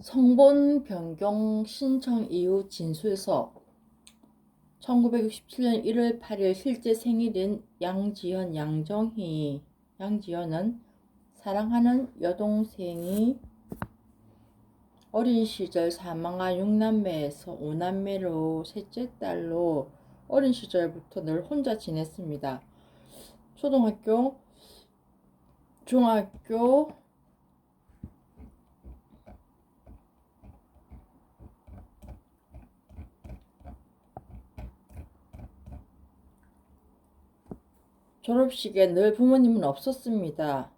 성본 변경 신청 이후 진술서 1967년 1월 8일 실제 생일인 양지연은 사랑하는 여동생이 어린 시절 사망한 6남매에서 5남매로 셋째 딸로 어린 시절부터 늘 혼자 지냈습니다. 초등학교, 중학교, 졸업식에 늘 부모님은 없었습니다.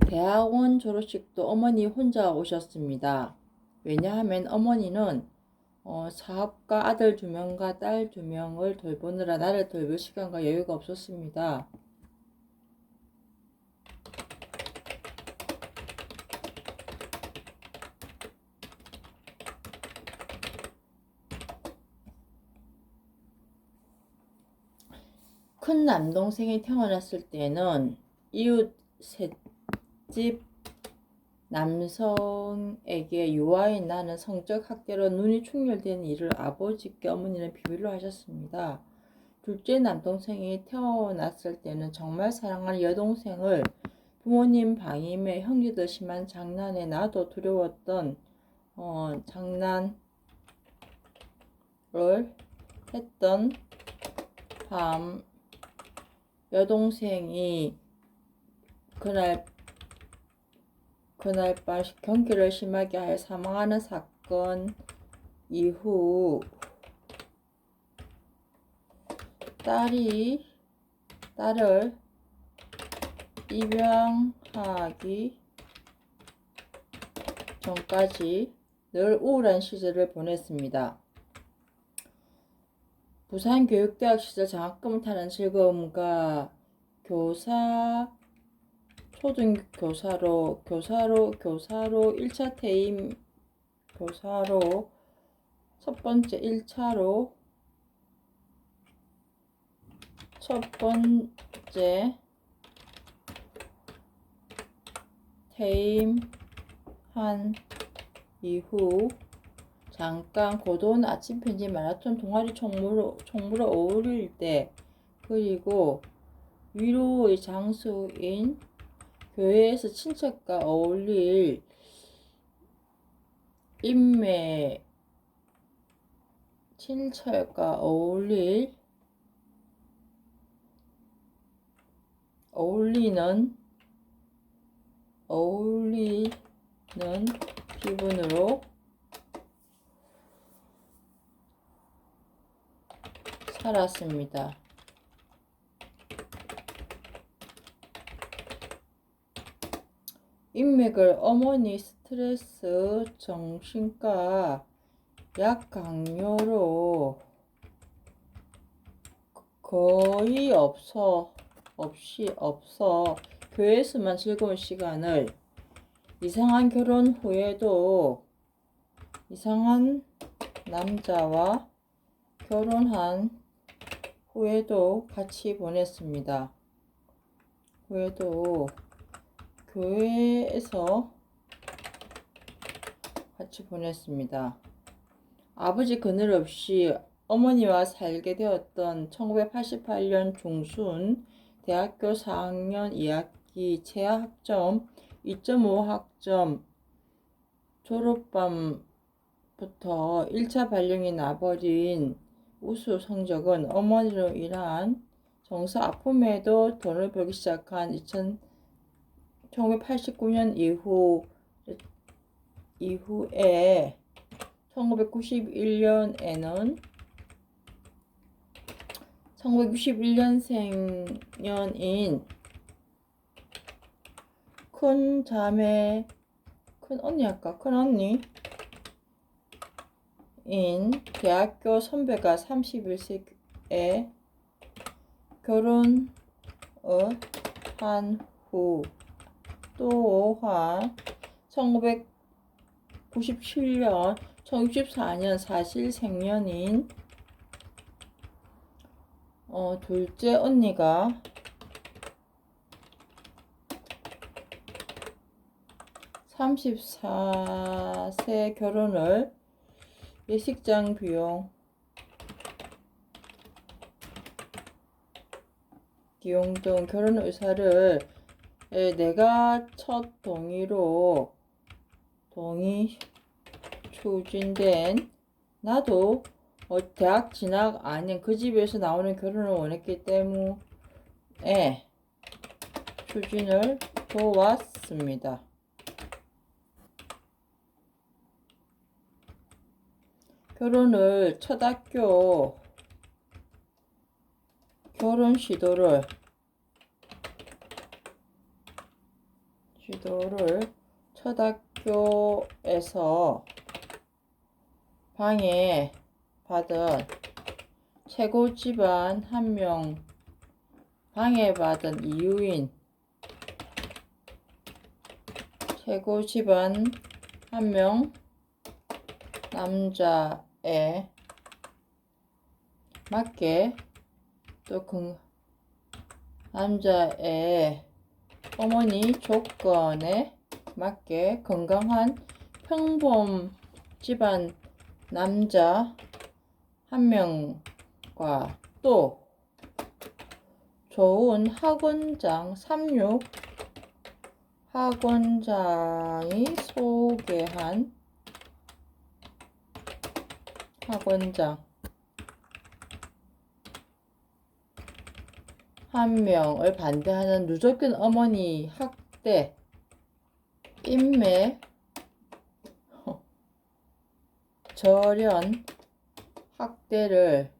대학원 졸업식도 어머니 혼자 오셨습니다. 왜냐하면 어머니는 사업가 아들 2명과 딸 2명을 돌보느라 나를 돌볼 시간과 여유가 없었습니다. 큰 남동생이 태어났을 때는 이웃 셋집 남성에게 유아인 나는 성적 학대로 눈이 충혈된 일을 아버지께 어머니는 비밀로 하셨습니다. 둘째 남동생이 태어났을 때는 정말 사랑하는 여동생을 부모님 방임에 형제들 심한 장난에 나도 두려웠던 장난을 했던 밤 여동생이 그날 밤 경기를 심하게 하여 사망하는 사건 이후 딸을 입양하기 전까지 늘 우울한 시절을 보냈습니다. 부산교육대학 시절 장학금을 타는 즐거움과 초등교사로 1차 퇴임 교사로 첫 번째 퇴임한 이후 잠깐 고도운 아침 편집 마라톤 동아리 총무로 어울릴 때 그리고 위로의 장소인 교회에서 친척과 어울릴 어울리는 기분으로 살았습니다. 인맥을 어머니 스트레스 정신과 약 강요로 거의 없어 교회에서만 즐거운 시간을 이상한 결혼 후에도 이상한 남자와 결혼한 후에도 같이 보냈습니다. 후에도 교회에서 같이 보냈습니다. 아버지 그늘 없이 어머니와 살게 되었던 1988년 중순 대학교 4학년 2학기 재학 학점 2.5 학점 졸업밤부터 1차 발령이 나버린 우수 성적은 어머니로 인한 정서 아픔에도 돈을 벌기 시작한 1989년 이후에 1961년생년인 큰언니인 대학교 선배가 31세에 결혼을 한 후 또한 1964년 사실생년인 둘째 언니가 34세 결혼을 예식장 비용 등 결혼 의사를 내가 첫 동의 추진된 나도 대학 진학 아닌 그 집에서 나오는 결혼을 원했기 때문에 추진을 도왔습니다. 결혼을 첫 학교 결혼 시도를 첫 학교에서 방해받은 최고 집안 한 명 방해받은 이유인 최고 집안 한 명 남자에 맞게 또 남자의 어머니 조건에 맞게 건강한 평범 집안 남자 한 명과 또 좋은 학원장 36 학원장이 소개한 학원장 한 명을 반대하는 누적된 어머니 학대 인맥 절연 학대를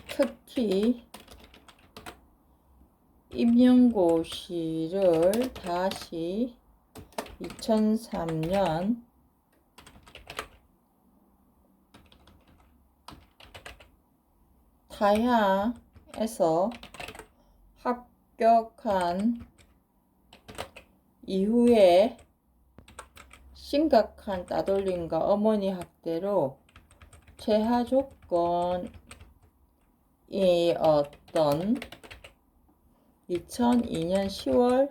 특히 임용고시를 다시 2003년 타향에서 합격한 이후에 심각한 따돌림과 어머니 학대로 최하 조건이었던 2002년 10월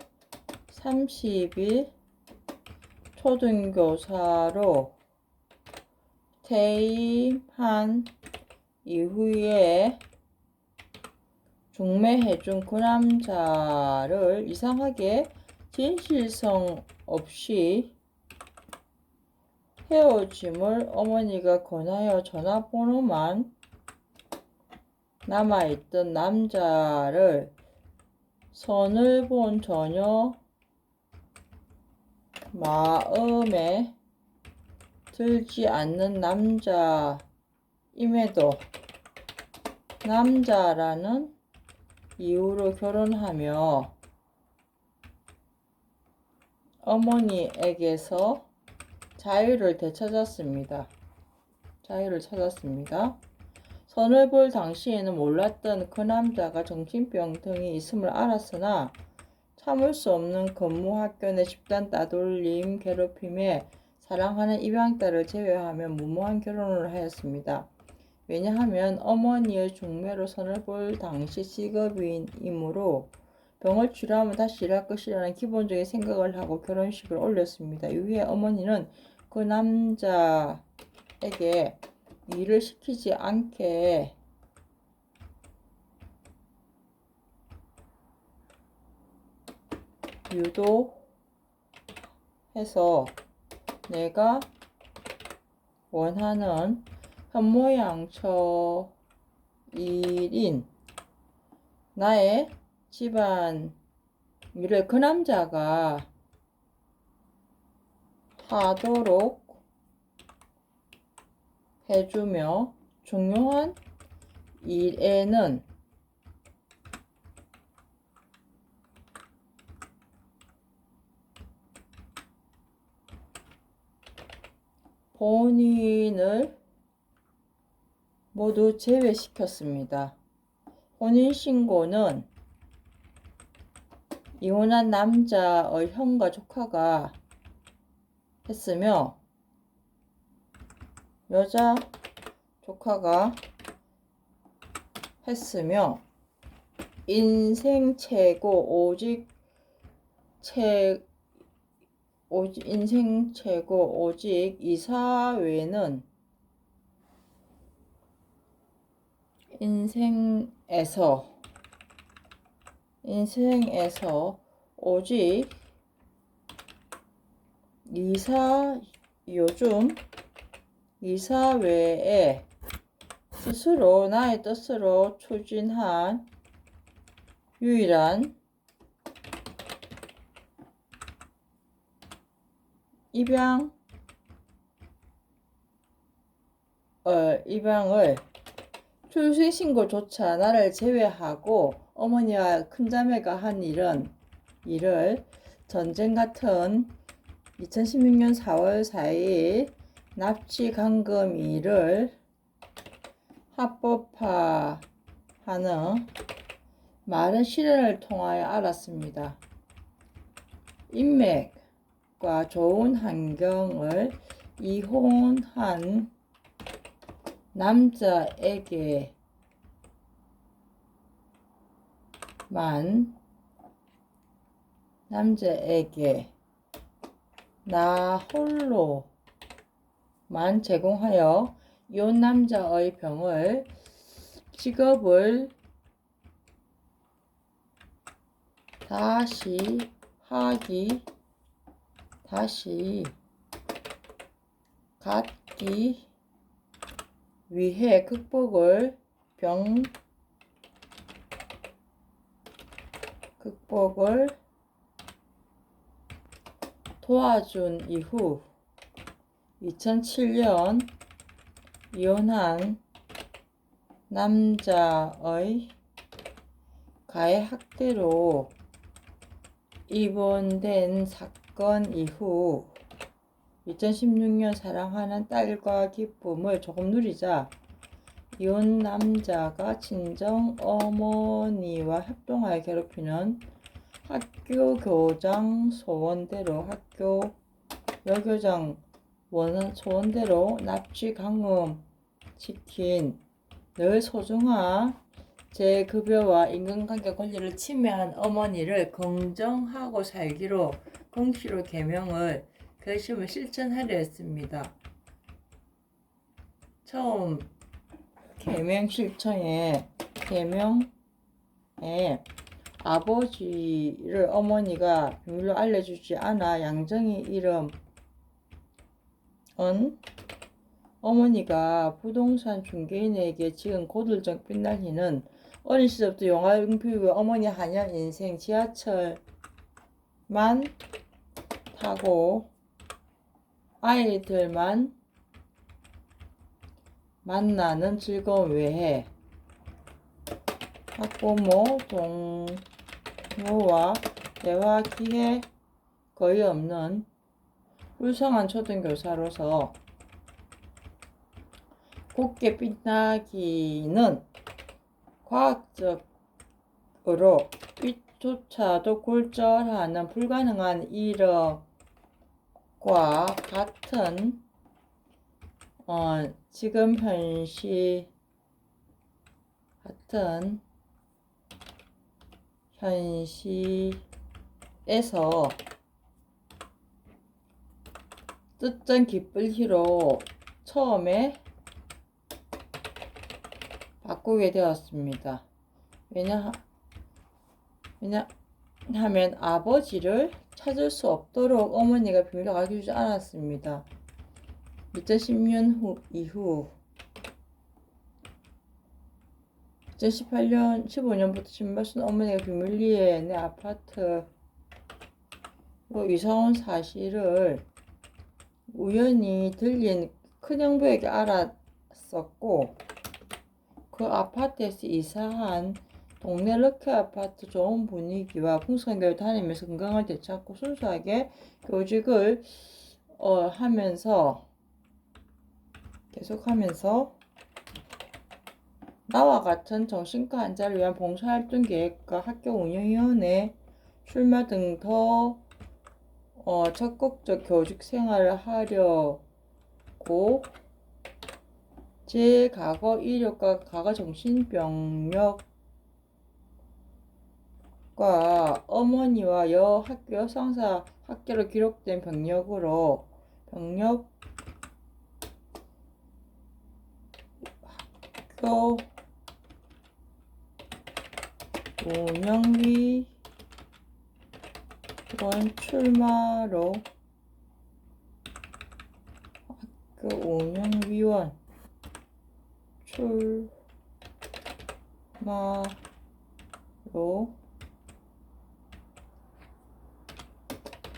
30일 초등교사로 퇴임한 이후에 중매해준 그 남자를 이상하게 진실성 없이 헤어짐을 어머니가 권하여 전화번호만 남아있던 남자를 선을 본 전혀 마음에 들지 않는 남자임에도 남자라는 이유로 결혼하며 어머니에게서 자유를 되찾았습니다. 선을 볼 당시에는 몰랐던 그 남자가 정신병 등이 있음을 알았으나 참을 수 없는 근무학교 내 집단 따돌림, 괴롭힘에 사랑하는 입양딸을 제외하면 무모한 결혼을 하였습니다. 왜냐하면 어머니의 중매로 선을 볼 당시 직업인이므로 병을 치료하면 다시 일할 것이라는 기본적인 생각을 하고 결혼식을 올렸습니다. 이후에 어머니는 그 남자에게 일을 시키지 않게 유도해서 내가 원하는 현모양처 일인 나의 집안 일을 그 남자가 하도록 해주며 중요한 일에는 본인을 모두 제외시켰습니다. 혼인신고는 이혼한 남자의 형과 조카가 했으며 여자 조카가 했으며 인생 최고 인생 최고 오직 이 사회는 인생에서 오직 요즘 이 사회에 스스로 나의 뜻으로 추진한 유일한 입양을 출생신고조차 나를 제외하고 어머니와 큰자매가 한 일을 전쟁 같은 2016년 4월 4일 납치 강금일을 합법화하는 많은 시련을 통하여 알았습니다. 인맥과 좋은 환경을 이혼한 남자에게 나 홀로만 제공하여 이혼 남자의 직업을 다시 갖기 위해 극복을 도와준 이후 2007년 이혼한 남자의 가해 학대로 입원된 사건 이후 2016년 사랑하는 딸과 기쁨을 조금 누리자 이혼 남자가 친정 어머니와 협동하여 괴롭히는 학교 교장 소원대로 여교장 소원대로 납치 강금 시킨 늘 소중한 제 급여와 인간관계 권리를 침해한 어머니를 긍정하고 살기로 공시로 결심을 실천하려 했습니다. 처음 계명에 아버지를 어머니가 비밀로 알려주지 않아 양정희 이름은 어머니가 부동산 중개인에게 지은 고들정 빛날희는 어린 시절부터 영화 응표이고 어머니 한양 인생 지하철만 타고 아이들만 만나는 즐거움 외에 학부모, 동료와 대화 기회 거의 없는 불쌍한 초등교사로서 곱게 빛나기는 과학적으로 빛조차도 골절하는 불가능한 일과 같은 지금 현시에서 뜻전 기쁠희로 처음에 바꾸게 되었습니다. 왜냐하면 아버지를 찾을 수 없도록 어머니가 비밀로 알려주지 않았습니다. 2010년 이후 2018년 15년부터 신발순 어머니가 비밀리에 내 아파트로 이사온 사실을 우연히 들린 큰형부에게 알았었고 그 아파트에서 이사한 동네 럭키 아파트 좋은 분위기와 풍성한 교회 다니면서 건강을 되찾고 순수하게 교직을 계속하면서 나와 같은 정신과 환자를 위한 봉사활동 계획과 학교 운영위원회 출마 등 더 적극적 교직 생활을 하려고 제 과거 이력과 과거 정신병력과 어머니와 학교 상사 학교로 기록된 병력 학교 운영위원 출마로 학교 운영위원 출마로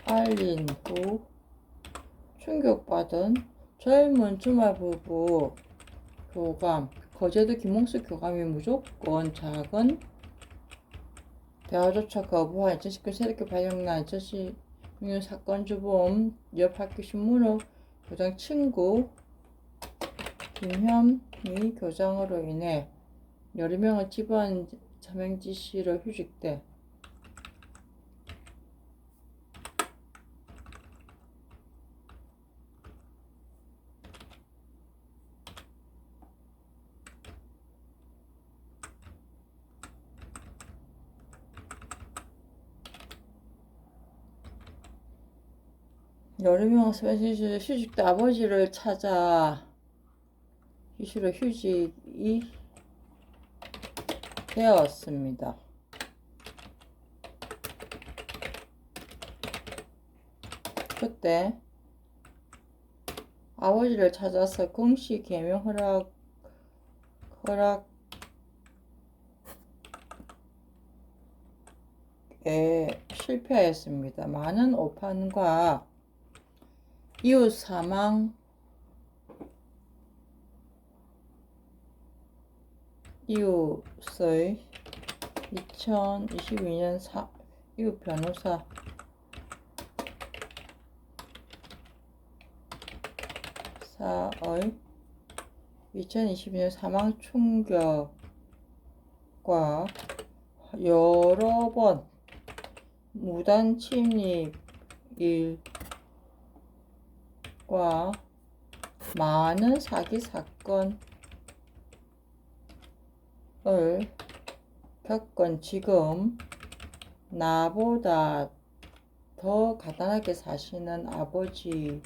알린 후 충격받은 젊은 주말부부 교감, 거제도 김홍수 교감이 무조건 작은 대화조차 거부한 2019 새롭게 발령난 2016 사건 주범 옆 학교 신문호 교장 친구 김현미 교장으로 인해 여러 명의 집안 자명지시로 휴직돼 여러 명의 휴직돼 아버지를 찾아 휴직이 되었습니다. 그때 아버지를 찾아서 공식 개명 허락에 실패하였습니다. 많은 오판과 이웃 사망, 이웃의 2022년 이웃 변호사의 2022년 사망 충격과 여러 번 무단 침입 일과 많은 사기 사건을 겪은 지금 나보다 더 가난하게 사시는 아버지를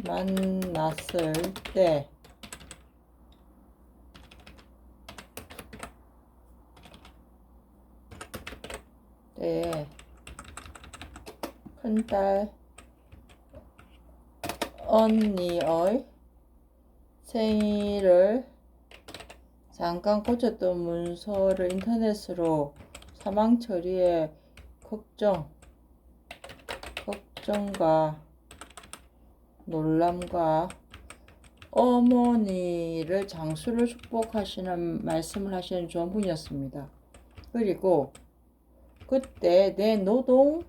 만났을 때 큰딸 언니의 생일을 잠깐 고쳤던 문서를 인터넷으로 사망 처리에 걱정과 놀람과 어머니를 장수를 축복하시는 말씀을 하시는 좋은 분이었습니다. 그리고 그때 내 노동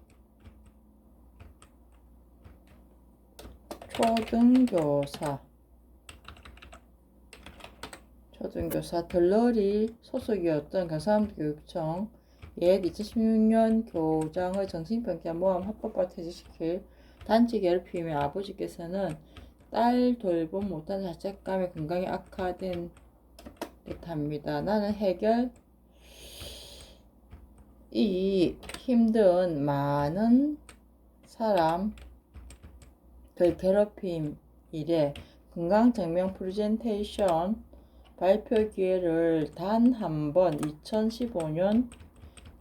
초등교사 들러리 소속이었던 경상교육청 옛 2016년 교장의 정신병자 모함 합법화 퇴직시킬 단체 괴롭힘에 아버지께서는 딸 돌봄 못한 자책감에 건강이 악화된 듯합니다. 나는 이 힘든 많은 사람 괴롭힘 일에 건강증명 프레젠테이션 발표 기회를 단 한 번 2015년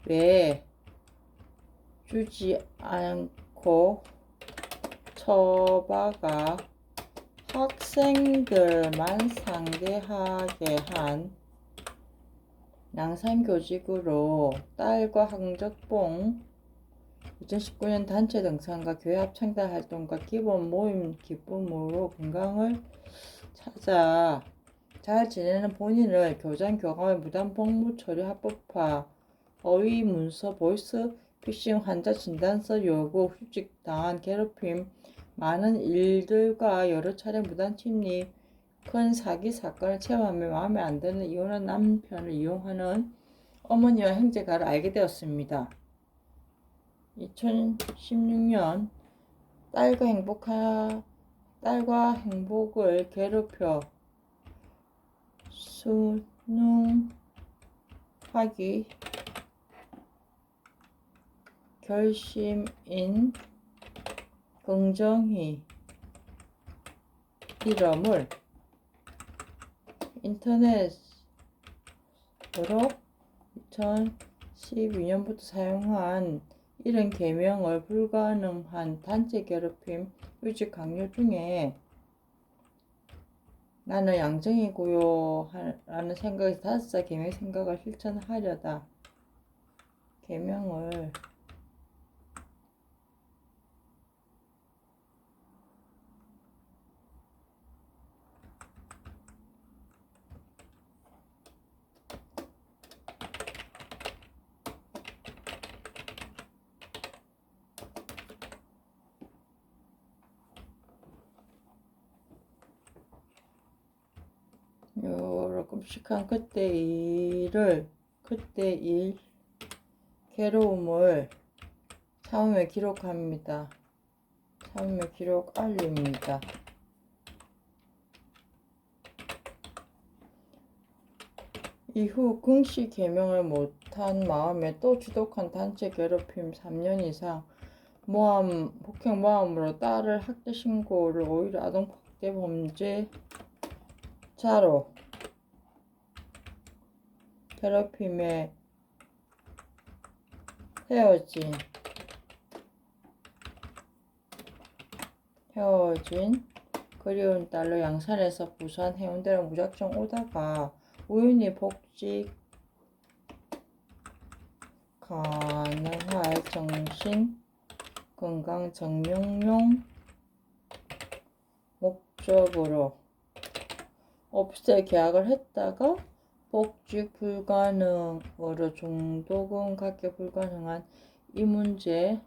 외에 주지 않고 처박아 학생들만 상대하게 한 양산교직으로 딸과 항적봉 2019년 단체 등산과 교회 합창단 활동과 기본 모임 기쁨으로 건강을 찾아 잘 지내는 본인을 교장 교감의 무단 복무 처리 합법화, 어휘 문서 보이스 피싱 환자 진단서 요구, 휴직 당한 괴롭힘, 많은 일들과 여러 차례 무단 침입, 큰 사기 사건을 체험하며 마음에 안 드는 이혼한 남편을 이용하는 어머니와 형제가를 알게 되었습니다. 2016년 딸과 행복하게 딸과 행복을 괴롭혀 순응하기 결심인 긍정희 이름을 인터넷으로 2012년부터 사용한 이런 계명을 불가능한 단체 괴롭힘 유지 강요 중에 나는 양정이고요 라는 생각에서 5살 계명 생각을 실천하려다 계명을 요런 끔찍한 그때 일 괴로움을 참으며 기록합니다. 참으며 기록 알립니다. 이후 긍시 개명을 못한 마음에 또 지독한 단체 괴롭힘 3년 이상 폭행 모함으로 딸을 학대 신고를 오히려 아동학대 범죄자로 괴롭힘에 헤어진 그리운 딸로 양산에서 부산 해운대로 무작정 오다가 우연히 복직 가능할 정신 건강 증명용 목적으로 업체 계약을 했다가 복직 불가능으로 중도금 갚기 불가능한 이 문제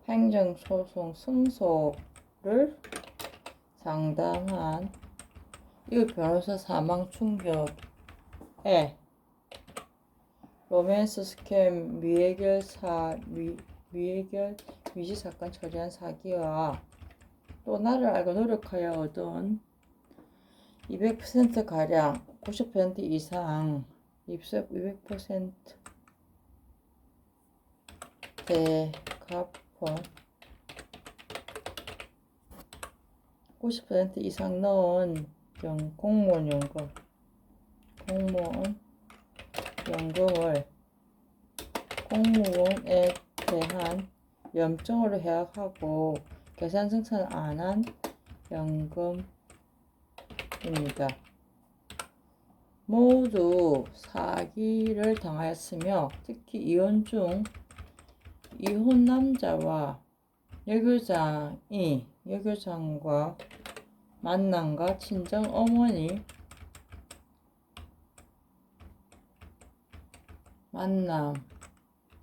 행정소송 승소를 상담한 이 변호사 사망 충격에 로맨스 스캠 미지 사건 처리한 사기와 또 나를 알고 노력하여 얻은 200% 가량 90% 이상 200% 대가폰 90% 이상 넣은 공무원 연금을 공무원에 대한 염증으로 해약하고 계산 승산 안 한 연금입니다. 모두 사기를 당하였으며 특히 이혼 중 이혼 남자와 여교장과 만남과 친정 어머니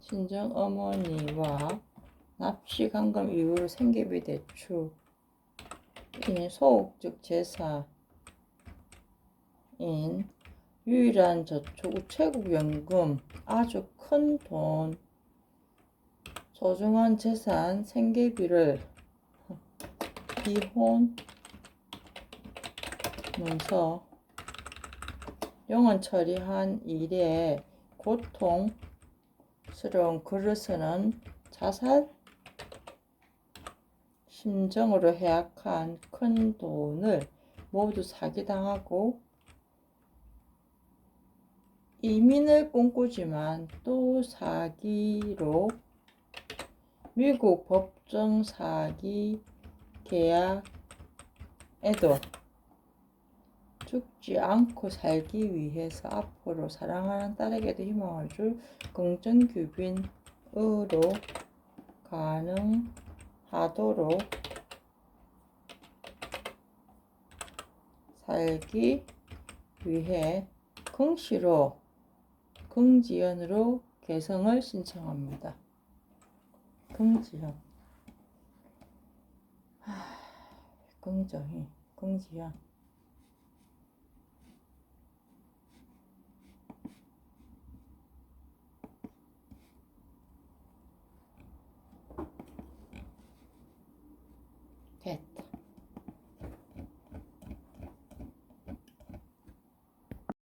친정 어머니와 납치 감금 이후로 생계비 대출인 소극적 재산인 유일한 저축 우체국연금 아주 큰 돈 소중한 재산 생계비를 이혼 문서 영원 처리한 일에 고통스러운 글을 쓰는 자살 심정으로 해약한 큰 돈을 모두 사기당하고 이민을 꿈꾸지만 또 사기로 미국 법정 사기 계약에도 죽지 않고 살기 위해서 앞으로 사랑하는 딸에게도 희망을 줄 긍정규빈으로 가능하도록 살기 위해 긍지연으로 개성을 신청합니다. 긍지연 긍정희 긍지연